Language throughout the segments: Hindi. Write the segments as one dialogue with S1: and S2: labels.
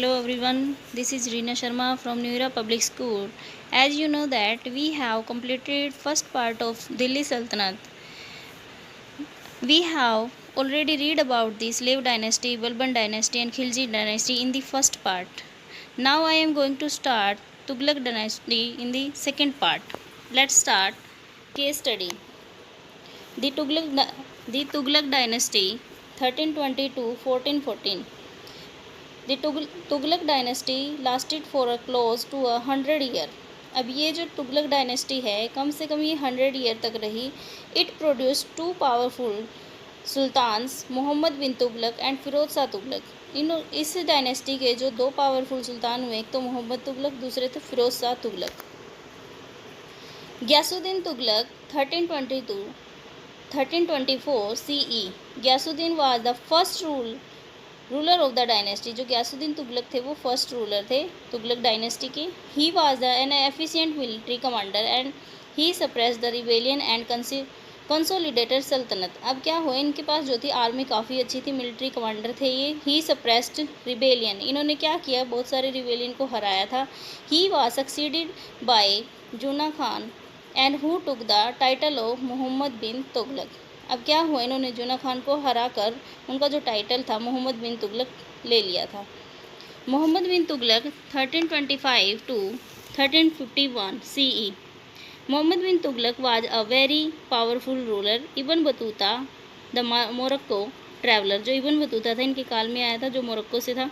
S1: Hello everyone, this is Reena Sharma from New Era Public School. As you know that we have completed first part of Delhi Sultanate. We have already read about the slave dynasty, Balban dynasty and Khilji dynasty in the first part. Now I am going to start Tughlaq dynasty in the second part. Let's start case study. The Tughlaq dynasty 1320 to 1414. The Tughlaq dynasty lasted for a close to 100 year. अब ये जो तुगलक डायनेस्टी है कम से कम ये 100 ईयर तक रही। It produce two powerful sultans Mohammad bin Tughlaq and Firoz Shah Tughlaq. इस डायनेस्टी के जो दो पावरफुल सुल्तान हुए, एक तो मोहम्मद तुगलक, दूसरे थे Firoz Shah Tughlaq. Ghiyasuddin Tughlaq 1322 1324 CE। Ghiyasuddin was the first ruler of the dynasty. जो गयासुद्दीन तुगलक थे वो फर्स्ट रूलर थे तुगलक डायनेस्टी के। ही was N efficient military commander and he suppress the rebellion and consolidated सल्तनत। अब क्या हुआ, इनके पास जो थी आर्मी काफ़ी अच्छी थी, मिलिट्री कमांडर थे ये। ही सप्रेस्ड रिबेलियन, इन्होंने क्या किया, बहुत सारे रिबेलियन को हराया था। He was succeeded by Juna Khan and who took the title of Mohammad bin Tughlaq. अब क्या हुआ, इन्होंने जूना खान को हरा कर उनका जो टाइटल था मोहम्मद बिन तुगलक ले लिया था। Mohammad bin Tughlaq 1325 to 1351 CE। Mohammad bin Tughlaq was a very powerful ruler. Ibn Battuta the Morocco traveller, जो इब्न बतूता था इनके काल में आया था, जो मोरक्को से था,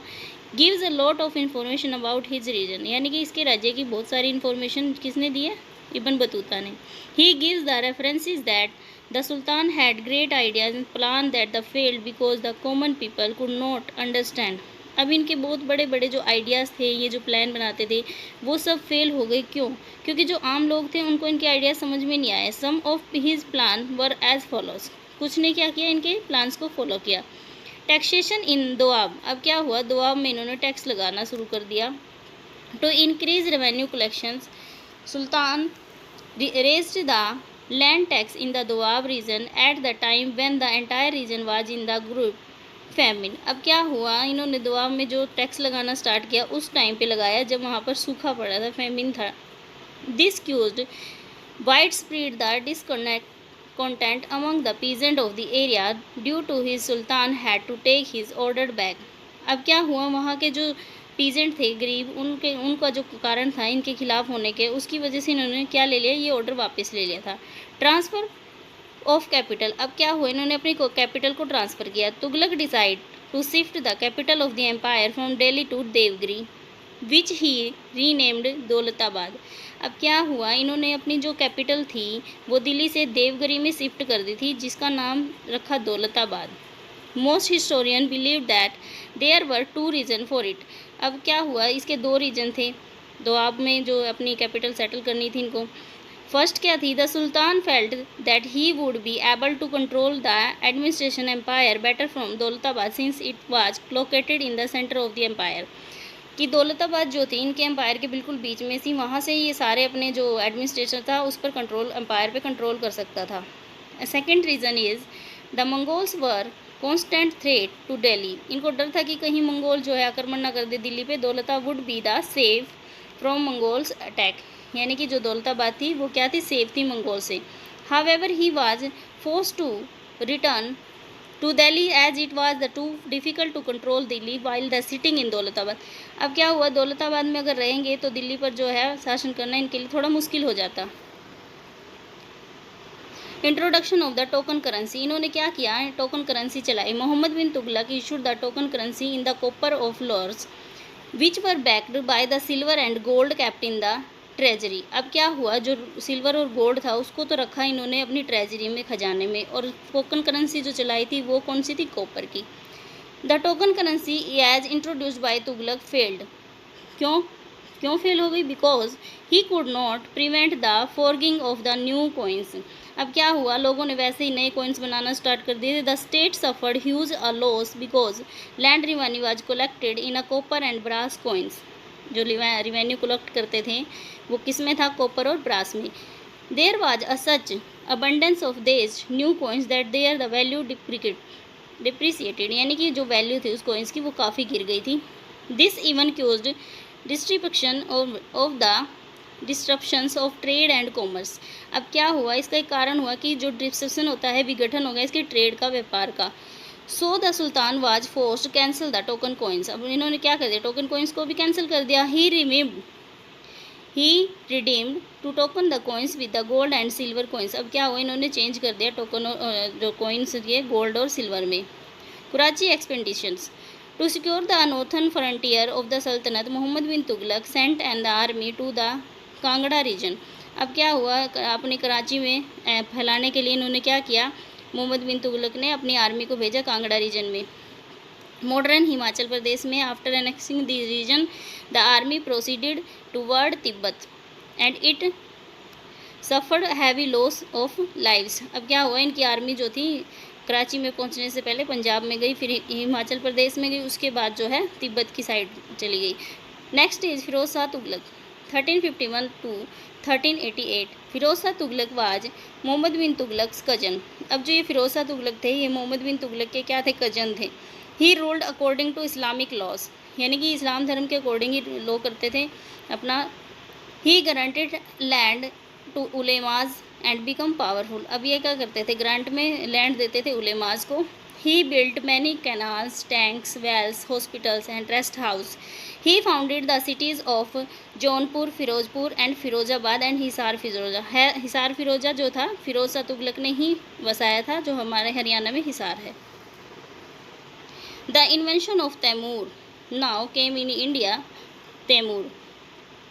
S1: gives a lot of information about his region. यानी कि इसके राज्य की बहुत सारी इन्फॉर्मेशन किसने दी है, इब्न बतूता ने। He gives the references that The Sultan had great ideas and planned that the failed because the common people could not understand। अब इनके बहुत बड़े बड़े जो आइडियाज़ थे, ये जो प्लान बनाते थे, वो सब फेल हो गए। क्यों? क्योंकि जो आम लोग थे उनको इनके आइडियाज़ समझ में नहीं आए। Some of his plan were as follows. कुछ ने क्या किया, इनके प्लान्स को फॉलो किया। Taxation in Doab. अब क्या हुआ, दोआब में इन्होंने टैक्स लगाना शुरू कर दिया। To increase revenue collections, sultan raised the land tax in the Doab region at the time when the entire region was in the group famine। अब क्या हुआ, इन्होंने दोआब में जो टैक्स लगाना स्टार्ट किया उस टाइम पे लगाया जब वहाँ पर सूखा पड़ा था, फेमिन था। This caused wide spread the discontent among the peasant of the area due to his sultan had to take his order back. अब क्या हुआ, वहाँ के जो पीजेंट थे, गरीब, उनका जो कारण था इनके खिलाफ होने के, उसकी वजह से इन्होंने क्या ले लिया, ये ऑर्डर वापस ले लिया था। Transfer of capital. अब क्या हुआ, इन्होंने अपनी कैपिटल को ट्रांसफ़र किया। Tughlaq decide to shift the capital of the empire from Delhi to Devagiri which he renamed Daulatabad. अब क्या हुआ, इन्होंने अपनी जो कैपिटल थी वो दिल्ली से देवगिरी में शिफ्ट कर दी थी, जिसका नाम रखा Daulatabad. Most historian believe that there were two reason for it. अब क्या हुआ, इसके दो रीज़न थे दोआब में जो अपनी कैपिटल सेटल करनी थी इनको। फर्स्ट क्या थी, the sultan felt that he would be able to control the administration empire better from Daulatabad since it was located in the centre of the empire. कि दौलताबाद जो थी इनके एम्पायर के बिल्कुल बीच में थी, वहाँ से ये सारे अपने जो एडमिनिस्ट्रेशन था उस पर कंट्रोल, एम्पायर पे कंट्रोल कर सकता था। Second reason is the Mongols were constant threat to Delhi. इनको डर था कि कहीं मंगोल जो है आक्रमण ना कर दे दिल्ली पे। Daulata would be the safe from Mongols attack. यानी कि जो दौलताबाद थी वो क्या थी, सेफ थी मंगोल से। However he was force to return to Delhi as it was the too difficult to control Delhi while the sitting in Daulatabad. अब क्या हुआ, दौलताबाद में अगर रहेंगे तो दिल्ली पर जो है शासन करना इनके लिए थोड़ा मुश्किल हो जाता। Introduction of the token currency. इन्होंने क्या किया, टोकन करेंसी चलाई। Mohammad bin Tughlaq issued the token currency in the copper of laws which were backed by the silver and gold kept in the treasury. अब क्या हुआ, जो सिल्वर और गोल्ड था उसको तो रखा इन्होंने अपनी ट्रेजरी में, खजाने में, और टोकन करेंसी जो चलाई थी वो कौन सी थी, कॉपर की। The token currency as introduced by Tughlaq failed. क्यों फेल हो गई, because he could not prevent the forging of the new coins. अब क्या हुआ, लोगों ने वैसे ही नए कॉइन्स बनाना स्टार्ट कर दिए। The state suffered huge a loss because land revenue was collected in a copper and brass coins. जो रिवेन्यू कलेक्ट करते थे वो किस में था, कॉपर और ब्रास में। There was a such abundance of these new coins that there the value depreciated. यानी कि जो वैल्यू थी उस कॉइन्स की वो काफ़ी गिर गई थी। This even caused distribution of the disruptions of trade and commerce. अब क्या हुआ, इसका एक कारण हुआ कि जो डिस्ट्रप्शन होता है, विघटन हो गया इसके ट्रेड का, व्यापार का। So the sultan was forced cancel the token coins. अब इन्होंने क्या कर दिया, टोकन कॉइन्स को भी कैंसिल कर दिया। He redeemed to token the coins with the gold and silver coins. अब क्या हुआ, इन्होंने चेंज कर दिया टोकन जो कॉइन्स ये गोल्ड और सिल्वर में। Karachi expeditions to secure the northern frontier of the sultanate, Mohammad bin Tughlaq sent and the army to the Kangra region. अब क्या हुआ, अपने कराची में फैलाने के लिए इन्होंने क्या किया, मोहम्मद बिन तुगलक ने अपनी आर्मी को भेजा कांगड़ा रीजन में। मॉडर्न हिमाचल प्रदेश में after annexing the region the army proceeded toward Tibet and it suffered heavy loss of lives. अब क्या हुआ, इनकी आर्मी जो थी कराची में पहुंचने से पहले पंजाब में गई, फिर हिमाचल प्रदेश में गई, उसके बाद जो है तिब्बत की साइड चली गई। Next is Firoz Shah Tughlaq 1351 to 1388। Firoz Shah Tughlaq was Mohammad bin Tughlaq cousin. अब जो ये फिरोज शाह तुगलक थे, ये मोहम्मद बिन तुगलक के क्या थे, कजन थे। He ruled according to Islamic laws, यानी कि इस्लाम धर्म के अकॉर्डिंग ही लॉ करते थे अपना। ही ग्रांटेड लैंड टू उलेमाज एंड बिकम पावरफुल। अब ये क्या करते थे, ग्रांट में लैंड देते थे उलेमाज को। He built many canals, tanks, wells, hospitals and rest house. He founded the cities of Jaunpur, Firozpur and Firozabad and Hisar Firoza. Hisar Firoza जो था फिरोज शाह तुगलक ने ही वसाया था, जो हमारे हरियाणा में हिसार है। The invention of Timur now came in India. Timur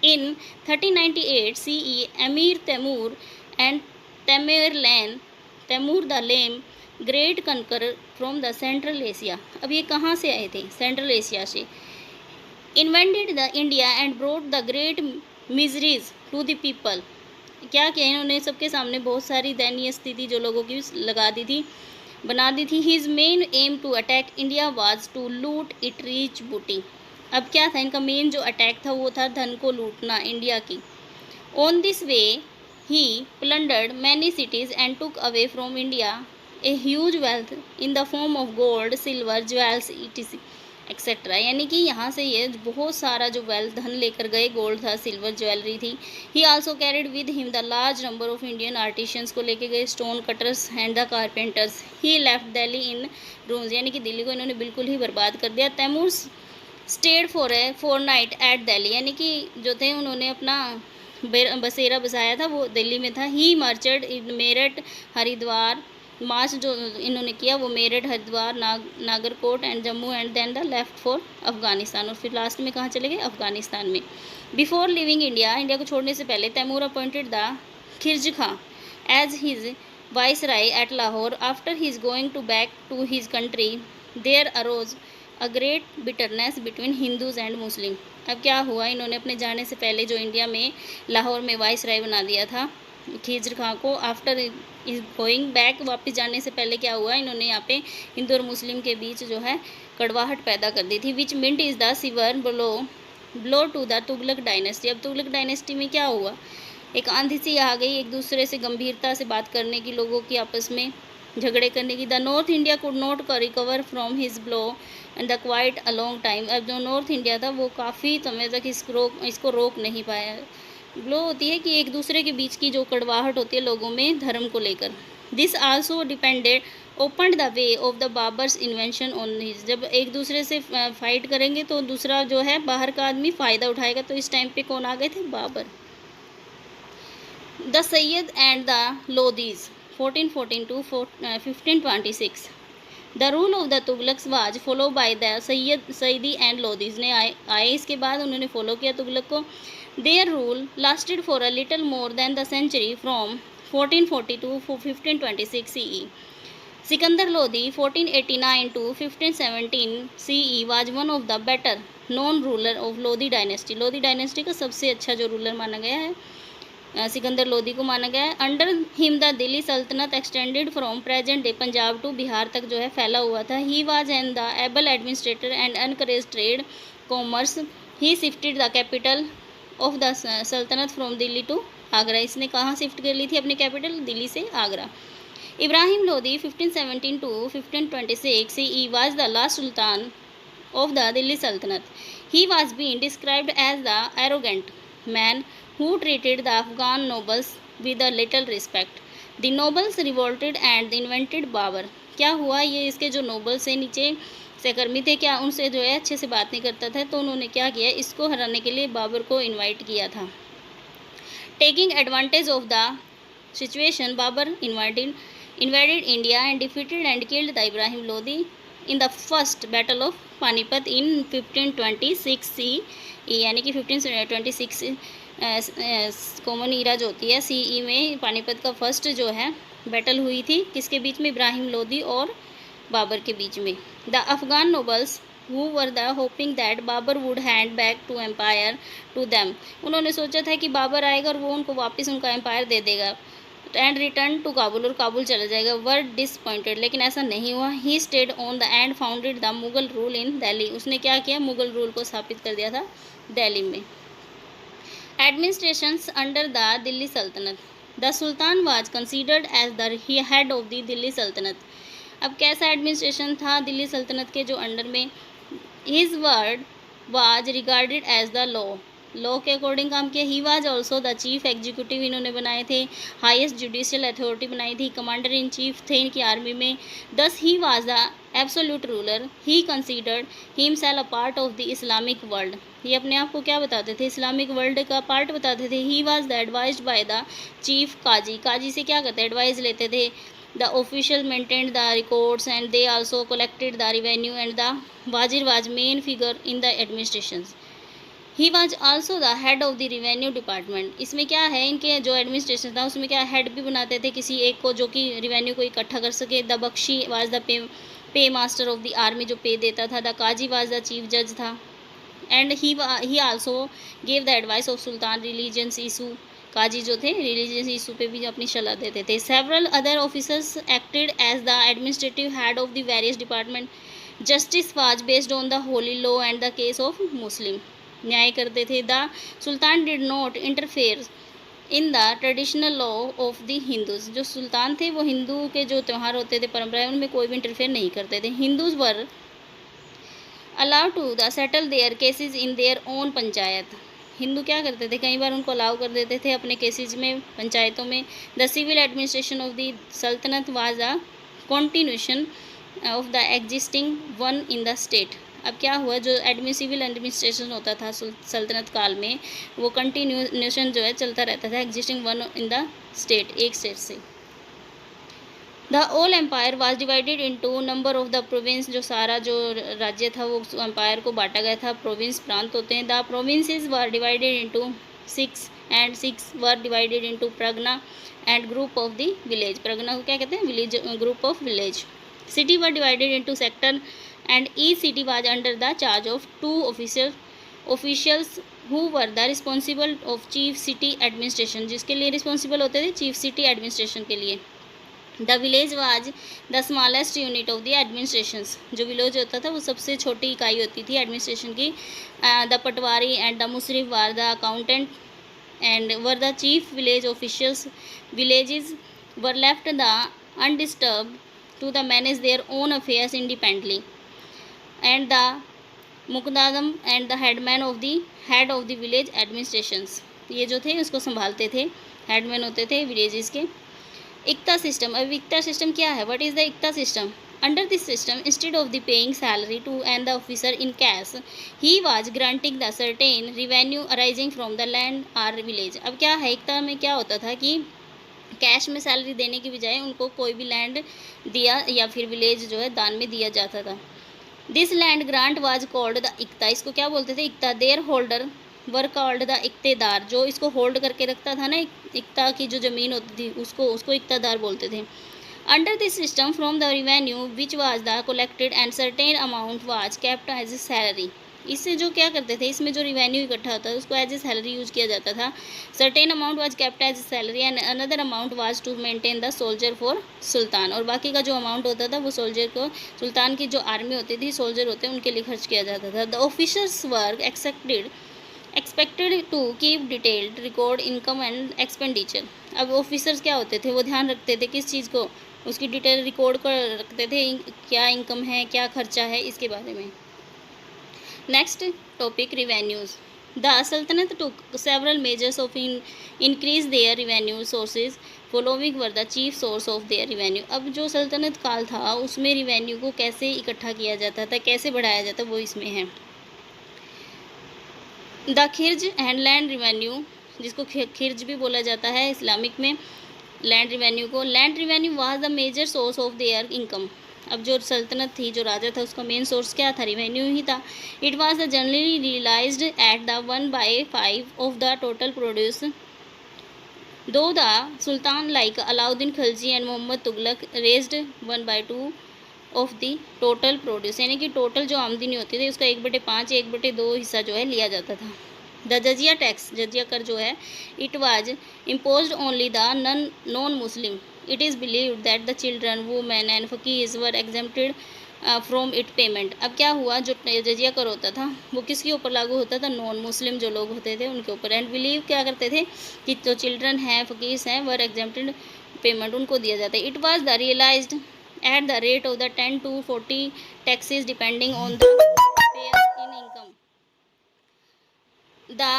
S1: in 1398 CE, Amir Temur and Tamerlane the Lame, great conqueror from the Central Asia। अब ये कहाँ से आए थे, सेंट्रल एशिया से। Invaded the India and brought the great miseries to the people। क्या किया इन्होंने, सबके सामने बहुत सारी दयनीय स्थिति जो लोगों की लगा दी थी, बना दी थी। His main aim to attack India was to loot it rich booty। अब क्या था, इनका मेन जो अटैक था वो था धन को लूटना इंडिया की। On this way he plundered many cities and took away from India a huge wealth in the form of gold, silver, jewels etc. etcetera. यानी कि यहाँ से ये बहुत सारा जो वेल्थ धन लेकर गए, गोल्ड था, सिल्वर, ज्वेलरी थी। ही also carried with him the large number of Indian artisans को लेके गए, stone cutters and the carpenters. He left Delhi in rooms, यानी कि दिल्ली को इन्होंने बिल्कुल ही बर्बाद कर दिया। Timur stayed for a fortnight at Delhi, यानी कि जो थे उन्होंने अपना बसेरा बसाया था वो दिल्ली में था। ही मार्चड इन मेरठ, हरिद्वार, मार्च जो इन्होंने किया वो Meerut, Haridwar, Nagarkot and Jammu and then the left for Afghanistan, और फिर लास्ट में कहाँ चले गए, अफगानिस्तान में। बिफोर लिविंग इंडिया, इंडिया को छोड़ने से पहले तैमूर अपॉइंटेड द खिरज Khan as his viceroy at Lahore. After his going to back to his country there arose a great bitterness between Hindus and Muslim. अब क्या हुआ, इन्होंने अपने जाने से पहले जो इंडिया में लाहौर में वाइसराय बना दिया था खिज़र खां को, आफ्टर इज गोइंग बैक, वापस जाने से पहले क्या हुआ, इन्होंने यहाँ पे हिंदू और मुस्लिम के बीच जो है कड़वाहट पैदा कर दी थी। Which meant is the severe blow to the Tughlaq dynasty. अब तुगलक डायनेस्टी में क्या हुआ, एक आंधी सी आ गई, एक दूसरे से गंभीरता से बात करने की, लोगों की आपस में झगड़े करने की। The north India could not recover from his blow and the quite a long time. अब जो नॉर्थ इंडिया था वो काफ़ी समय तक इसको रोक नहीं पाया। ब्लो होती है कि एक दूसरे के बीच की जो कड़वाहट होती है लोगों में धर्म को लेकर। This also depended open the way of the Babar's invention on his. जब एक दूसरे से फाइट करेंगे तो दूसरा जो है बाहर का आदमी फ़ायदा उठाएगा, तो इस टाइम पे कौन आ गए थे, Babur. The Sayyid and the Lodis 1414 to 1526। The rule of the Tughlaqs was follow by the Saidi and Lodis ने आए इसके बाद उन्होंने फॉलो किया तुगलक को। Their rule lasted for a little more than the century from 1440 to 1526 CE। Sikandar Lodi 1489 to 1517 CE was one of the better non ruler of Lodi dynasty. Lodi dynasty का सबसे अच्छा जो रूलर माना गया है सिकंदर लोदी को माना गया है। अंडर हिम द दिल्ली सल्तनत extended from present day Punjab to Bihar तक जो है फैला हुआ था। He was an the able administrator and encourage trade commerce. He shifted the capital of the सल्तनत फ्रॉम दिल्ली टू आगरा। इसने कहाँ शिफ्ट कर ली थी अपनी कैपिटल, दिल्ली से Agra. Ibrahim Lodi 1517 to 1526 CE was the last Sultan of the Delhi सल्तनत। He was being described as the arrogant man who treated the Afghan nobles with a little respect. The nobles revolted and invented Babur. क्या हुआ, ये इसके जो नोबल्स से नीचे सहकर्मी थे, क्या उनसे जो है अच्छे से बात नहीं करता था, तो उन्होंने क्या किया, इसको हराने के लिए बाबर को इनवाइट किया था. Taking advantage of the situation, Babur invaded India and defeated and killed the Ibrahim Lodi in the first battle of Panipat in 1526 CE, यानी कि 1526 कॉमन ईरा जो होती है CE में पानीपत का फर्स्ट जो है बैटल हुई थी, किसके बीच में, इब्राहिम लोदी और बाबर के बीच में. The Afghan nobles who were the hoping that Babur would hand back to empire to them, उन्होंने सोचा था कि बाबर आएगा और वो उनको वापस उनका एम्पायर दे देगा, एंड रिटर्न टू काबुल, और काबुल चला जाएगा. वर डिसपॉइंटेड, लेकिन ऐसा नहीं हुआ. He stayed on the end founded the Mughal rule in Delhi, उसने क्या किया, मुगल रूल को स्थापित कर दिया था दिल्ली में. एडमिनिस्ट्रेशंस अंडर द दिल्ली सल्तनत, the sultan was considered as the head of the Delhi सल्तनत. अब कैसा एडमिनिस्ट्रेशन था दिल्ली सल्तनत के जो अंडर में, his word was regarded as the law के अकॉर्डिंग काम किया. He was also the chief executive, इन्होंने बनाए थे, हाईएस्ट जुडिशियल अथॉरिटी बनाई थी, कमांडर इन चीफ थे इनकी आर्मी में. दस ही was the absolute ruler. He considered himself a part of the Islamic world, ये अपने आप को क्या बताते थे, इस्लामिक वर्ल्ड का पार्ट बताते थे. He was the advised by the chief qazi, qazi से क्या करते, एडवाइस लेते थे. The officials maintained the records and they also collected the revenue, and the wazir was main figure in the administrations. He was also the head of the revenue department. इसमें क्या है, इनके जो एडमिनिस्ट्रेशन था उसमें क्या हेड भी बनाते थे किसी एक को, जो कि रिवेन्यू को इकट्ठा कर सके. The Bakshi was the pay master of the army, जो पे देता था. The qazi was the chief जज था. And he also gave the advice of sultan religious issue, qazi जो थे रिलीजियस इशू पे भी अपनी सलाह देते थे. Several other officers acted as the administrative head of the various department. Justice was based on the holy law and the case of Muslim, न्याय करते थे. The sultan did not interfere in the traditional law of the Hindus, जो सुल्तान थे वो हिंदू के जो त्यौहार होते थे, परंपराएं, उनमें कोई भी इंटरफेयर नहीं करते थे. Hindus were allow to the settle their cases in their own panchayat, Hindu क्या करते थे, कई बार उनको अलाउ कर देते थे अपने केसेज में, पंचायतों में. The civil administration of the sultanate was a continuation of the existing one in the state. अब क्या हुआ, जो सिविल एडमिनिस्ट्रेशन होता था सल्तनत काल में, वो कंटिन्यूशन जो है चलता रहता था, existing one in the state, एक स्टेट से. The whole empire was divided into number of the province, जो सारा जो राज्य था वो एम्पायर को बांटा गया था, प्रोविंस प्रांत होते हैं. The provinces were divided into 6 and 6 were divided into pargana and group of the village, pargana को क्या कहते हैं, village, group of village. City were divided into sector and each city was under the charge of 2 officials who were the responsible of chief city administration, जिसके लिए रिस्पॉन्सिबल होते थे चीफ सिटी एडमिनिस्ट्रेशन के लिए. The village was the smallest unit of the administrations, जो विलेज होता था वो सबसे छोटी इकाई होती थी एडमिनिस्ट्रेशन की. The patwari and the mushrif were the accountant and were the chief village officials. Villages were left the undisturbed to the manage their own affairs independently. And the muqaddam and the headman of the head of the village administrations, ये जो थे उसको संभालते थे, हेडमैन होते थे विलेजेस के. इक्ता सिस्टम, अब इक्ता सिस्टम क्या है, what is the iqta system. Under this system instead of the paying salary to and the officer in cash, he was granting the certain revenue arising from the land or village. अब क्या है, इक्ता में क्या होता था कि कैश में सैलरी देने की बजाय उनको कोई भी लैंड दिया या फिर विलेज जो है दान में दिया जाता था. This land grant was called the iqta, इसको क्या बोलते थे, iqta. Their holder were called the iqtedar, जो इसको होल्ड करके रखता था ना, इक्ता की जो ज़मीन होती थी उसको इक्तादार बोलते थे. Under this system from the revenue which was the collected and certain amount was kept as a salary, इससे जो क्या करते थे, इसमें जो रिवेन्यू इकट्ठा होता था उसको एज ए सैलरी यूज किया जाता था. Certain amount was kept as a salary and another amount was to maintain the soldier for sultan, और बाकी का जो अमाउंट होता था वो सोल्जर को, सुल्तान की जो आर्मी होती थी, सोल्जर होते हैं, उनके लिए खर्च किया जाता था. The officers were expected to keep detailed record income and expenditure. अब ऑफिसर्स क्या होते थे, वो ध्यान रखते थे किस चीज़ को, उसकी डिटेल रिकॉर्ड कर रखते थे, क्या इनकम है, क्या खर्चा है, इसके बारे में. Next topic, revenues. The Sultanate took several measures of increase their revenue sources. Following were the chief source of their revenue. अब जो सल्तनत काल था उसमें रिवेन्यू को कैसे इकट्ठा किया जाता था, कैसे बढ़ाया जाता, वो इसमें है। द खिर्ज एंड लैंड रिवेन्यू, जिसको खिर्ज भी बोला जाता है इस्लामिक में, लैंड रिवेन्यू को। Land revenue was the major source of their income. अब जो सल्तनत थी, जो राजा था, उसका मेन सोर्स क्या था? रिवेन्यू ही था। It was the generally realised at the 1/5 of the total produce. Though the sultan like Alauddin Khilji and Mohammad Tughlaq raised 1/2 of the total produce, यानी कि टोटल जो आमदनी होती थी उसका 1/5 1/2 हिस्सा जो है लिया जाता था। द जजिया टैक्स, जजिया कर जो है, it was imposed only the non Muslim. It is believed that the children, women and fakirs were exempted from it payment. अब क्या हुआ, जो जजिया कर होता था वो किसके ऊपर लागू होता था? नॉन मुस्लिम जो लोग होते थे उनके ऊपर। एंड बिलीव क्या करते थे कि जो चिल्ड्रन हैं, फकीर्स हैं, वर एग्जेम्प्टेड पेमेंट उनको दिया जाता है। It was the realized at the rate of the 10 to 40 taxes depending on the payers in income. The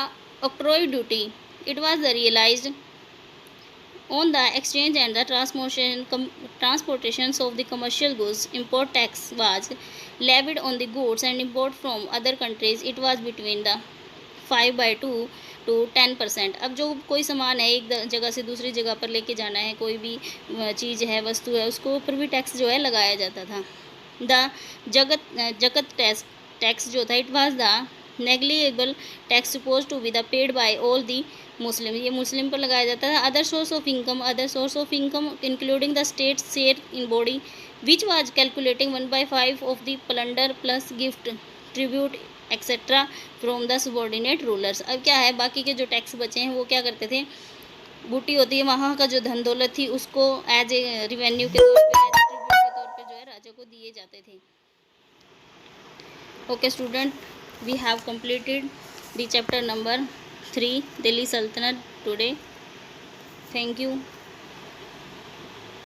S1: octroi duty, it was realized on the exchange and the transportations of the commercial goods. Import tax was levied on the goods and import from other countries. It was between the 5/2 to 10%। अब जो कोई सामान है एक जगह से दूसरी जगह पर लेके जाना है, कोई भी चीज़ है, वस्तु है, उसको ऊपर भी टैक्स जो है लगाया जाता था। द जगत टैक्स जो था, it was the negligible tax suppose to be the paid by all the Muslim, ये मुस्लिम पर लगाया जाता था। Other source of income including the state share in body which was calculating 1/5 of the plunder plus gift tribute etcetera from the subordinate rulers. अब क्या है, बाकी के जो टैक्स बचे हैं वो क्या करते थे? बूटी होती है, वहाँ का जो धन दौलत थी उसको एज ए रिवेन्यू के तौर पे, एज ए ट्रिब्यूट के तौर पे जो है राजा को दिए जाते थे। Okay student, we have completed the chapter number 3 Delhi सल्तनत टुडे। Thank you.